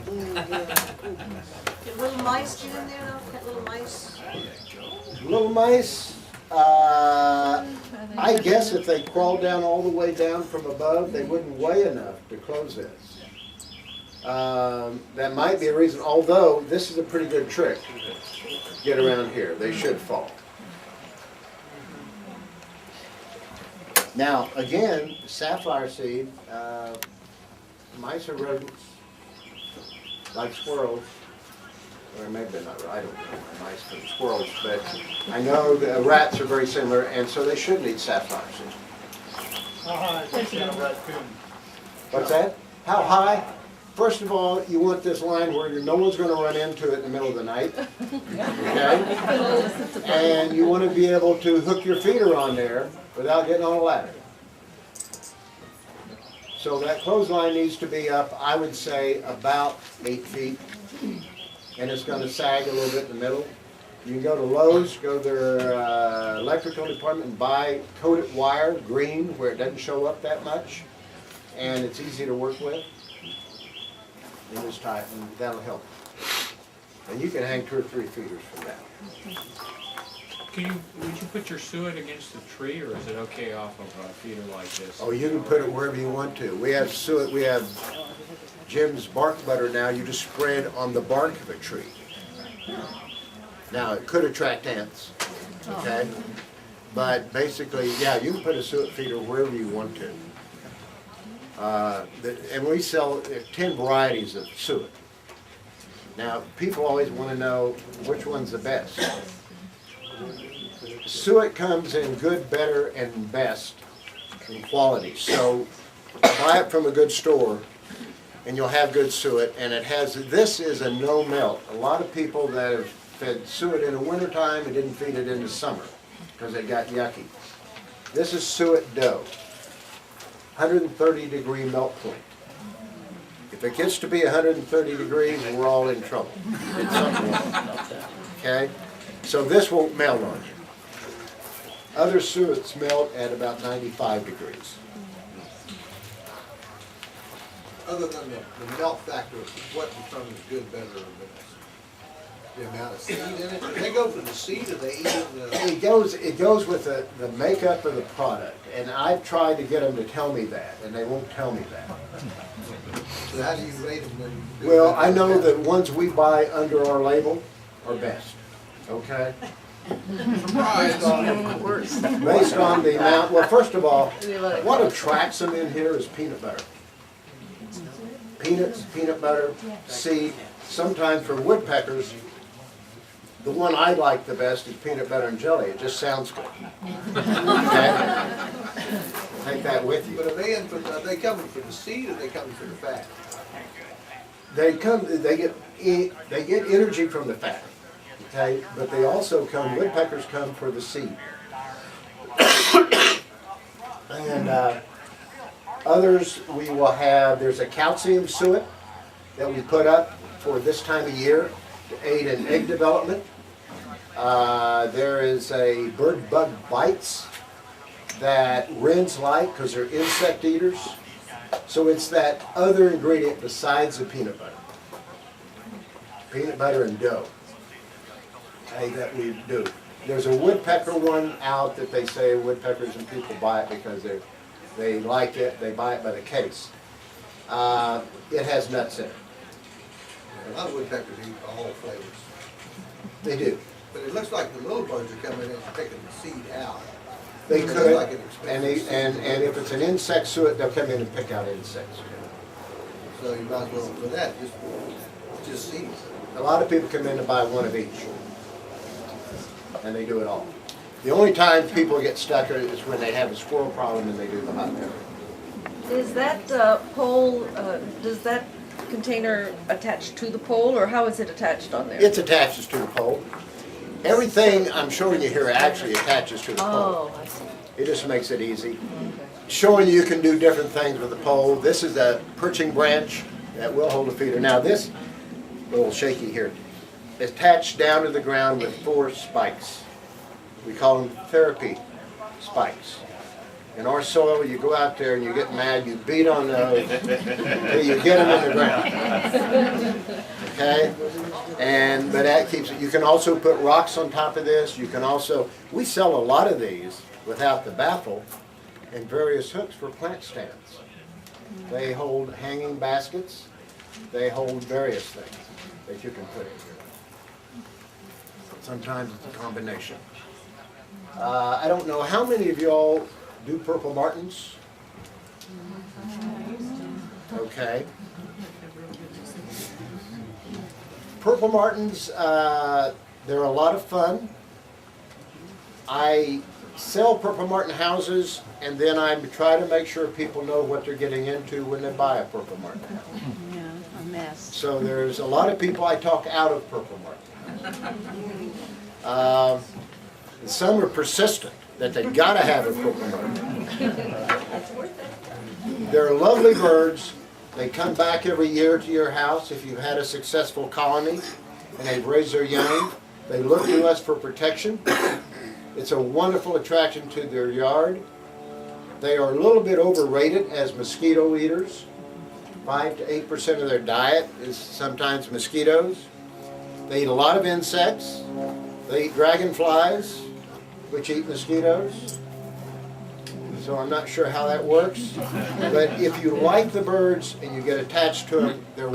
Get little mice get in there though? Got little mice? Little mice, I guess if they crawled down all the way down from above, they wouldn't weigh enough to close this. That might be a reason, although this is a pretty good trick. Get around here, they should fall. Now, again, sapphire seed, mice are rodents, like squirrels. Or maybe they're not, I don't know, mice from squirrels, but I know the rats are very similar, and so they shouldn't eat sapphire seed. How high is a raccoon? What's that? How high? First of all, you want this line where no one's going to run into it in the middle of the night, okay? And you want to be able to hook your feeder on there without getting on a ladder. So that clothesline needs to be up, I would say, about 8 feet. And it's going to sag a little bit in the middle. You can go to Lowe's, go to their electrical department and buy coated wire, green, where it doesn't show up that much. And it's easy to work with. And just tie it, and that'll help. And you can hang 2 or 3 feeders from that. Would you put your suet against the tree, or is it okay off of a feeder like this? Oh, you can put it wherever you want to. We have suet, we have Jim's bark butter now. You just spray it on the bark of a tree. Now, it could attract ants, okay? But basically, yeah, you can put a suet feeder wherever you want to. And we sell 10 varieties of suet. Now, people always want to know which one's the best. Suet comes in good, better, and best in quality. So buy it from a good store, and you'll have good suet. And it has, this is a no melt. A lot of people that have fed suet in the wintertime and didn't feed it in the summer because it got yucky. This is suet dough. 130 degree melt point. If it gets to be 130 degrees, we're all in trouble. It's something wrong. Okay? So this won't melt on you. Other suets melt at about 95 degrees. Other than the melt factor, what determines good, better, or best? The amount of seed in it? Do they go for the seed, or they eat it? It goes with the makeup of the product, and I've tried to get them to tell me that, and they won't tell me that. So how do you rate them? Then good, Well, better, I know or that ones we buy under our label are best, okay? Surprise! Based on the amount, well, first of all, what attracts them in here is peanut butter. Peanuts, peanut butter, seed. Sometimes for woodpeckers, the one I like the best is peanut butter and jelly. It just sounds good. Okay? Take that with you. But are they coming for the seed, or are they coming for the fat? They get energy from the fat. Okay, but they also come, woodpeckers come for the seed. And others we will have, there's a calcium suet that we put up for this time of year to aid in egg development. There is a bird bug bites that wrens like because they're insect eaters. So it's that other ingredient besides the peanut butter. Peanut butter and dough. That we do. There's a woodpecker one out that they say woodpeckers and people buy it because they like it. They buy it by the case. It has nuts in it. A lot of woodpeckers eat all flavors. They do. But it looks like the little birds are coming in and taking the seed out. They It looks could. like an expensive seed. And if it's an insect suet, they'll come in and pick out insects. So you might as well, for that, just seeds. A lot of people come in to buy one of each. And they do it all. The only time people get stuck is when they have a squirrel problem and they do the hot pepper. Is that pole, does that container attach to the pole, or how is it attached on there? It attaches to the pole. Everything I'm showing you here actually attaches to the pole. Oh, I see. It just makes it easy. Showing you can do different things with the pole. This is a perching branch that will hold a feeder. Now this, a little shaky here, is attached down to the ground with 4 spikes. We call them therapy spikes. In our soil, you go out there and you get mad, you beat on those until you get them in the ground. Okay? But that keeps it. You can also put rocks on top of this. You can also, we sell a lot of these without the baffle and various hooks for plant stands. They hold hanging baskets. They hold various things that you can put in here. Sometimes it's a combination. I don't know, how many of y'all do Purple Martins? Okay. Purple Martins, they're a lot of fun. I sell Purple Martin houses, and then I try to make sure people know what they're getting into when they buy a Purple Martin house. Yeah, a mess. So there's a lot of people I talk out of Purple Martin. Some are persistent, that they gotta have a Purple Martin. They're lovely birds. They come back every year to your house if you've had a successful colony and they've raised their young. They look to us for protection. It's a wonderful attraction to their yard. They are a little bit overrated as mosquito eaters. 5 to 8% of their diet is sometimes mosquitoes. They eat a lot of insects. They eat dragonflies, which eat mosquitoes. So I'm not sure how that works. But if you like the birds and you get attached to them, they're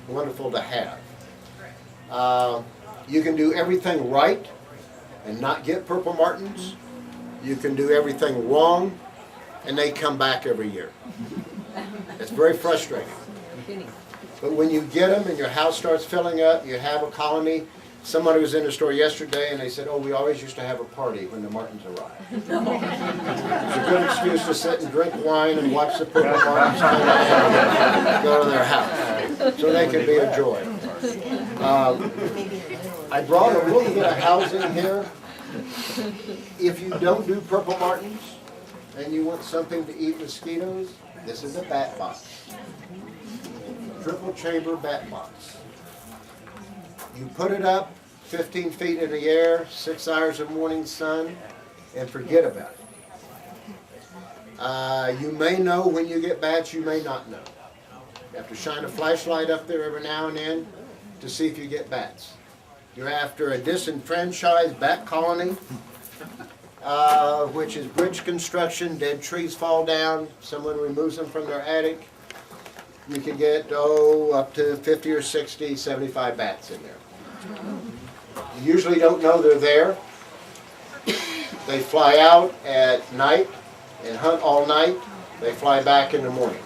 wonderful to have. You can do everything right and not get Purple Martins. You can do everything wrong and they come back every year. It's very frustrating. But when you get them and your house starts filling up, you have a colony. Somebody was in the store yesterday and they said, oh, we always used to have a party when the Martins arrived. It's a good excuse to sit and drink wine and watch the Purple Martins come in and go to their house. So they can be a joy. I brought a little bit of housing here. If you don't do Purple Martins and you want something to eat mosquitoes, this is a bat box. Triple chamber bat box. You put it up 15 feet in the air, 6 hours of morning sun, and forget about it. You may know when you get bats, you may not know. You have to shine a flashlight up there every now and then to see if you get bats. You're after a disenfranchised bat colony, which is bridge construction, dead trees fall down, someone removes them from their attic. You can get, up to 50 or 60, 75 bats in there. You usually don't know they're there. They fly out at night and hunt all night. They fly back in the morning.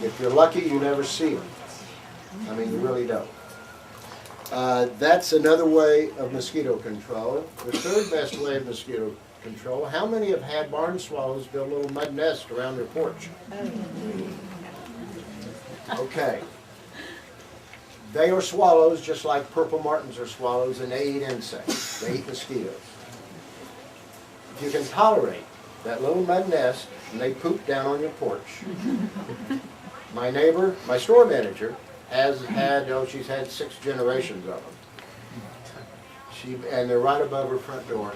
If you're lucky, you never see them. I mean, you really don't. That's another way of mosquito control. The third best way of mosquito control, how many have had barn swallows build a little mud nest around their porch? Okay. They are swallows just like Purple Martins are swallows, and they eat insects. They eat mosquitoes. If you can tolerate that little mud nest and they poop down on your porch. My neighbor, my store manager, has had, she's had 6 generations of them. And they're right above her front door.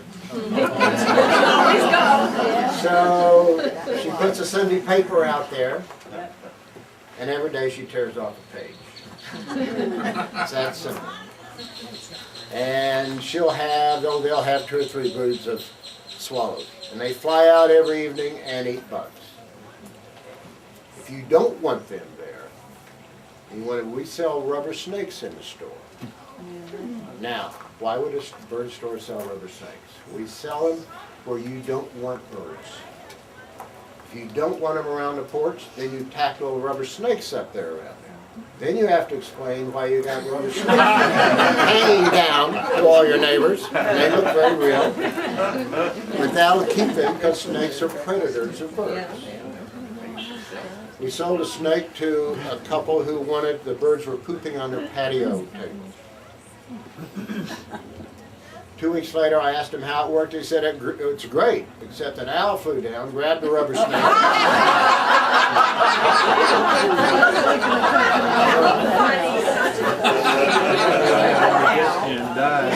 So she puts a Sunday paper out there, and every day she tears off a page. It's that simple. And they'll have 2 or 3 broods of swallows. And they fly out every evening and eat bugs. If you don't want them there, we sell rubber snakes in the store. Now, why would a bird store sell rubber snakes? We sell them where you don't want birds. If you don't want them around the porch, then you tack little rubber snakes up there around there. Then you have to explain why you got rubber snakes hanging down to all your neighbors. And they look very real. But that'll keep them because snakes are predators of birds. We sold a snake to a couple who wanted, the birds were pooping on their patio table. 2 weeks later, I asked him how it worked. He said, it's great, except an owl flew down, grabbed the rubber snake.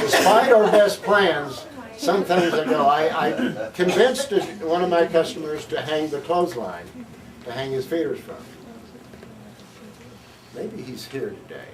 Despite our best plans, some things ago, I convinced one of my customers to hang the clothesline, to hang his feeders from. maybe he's here today.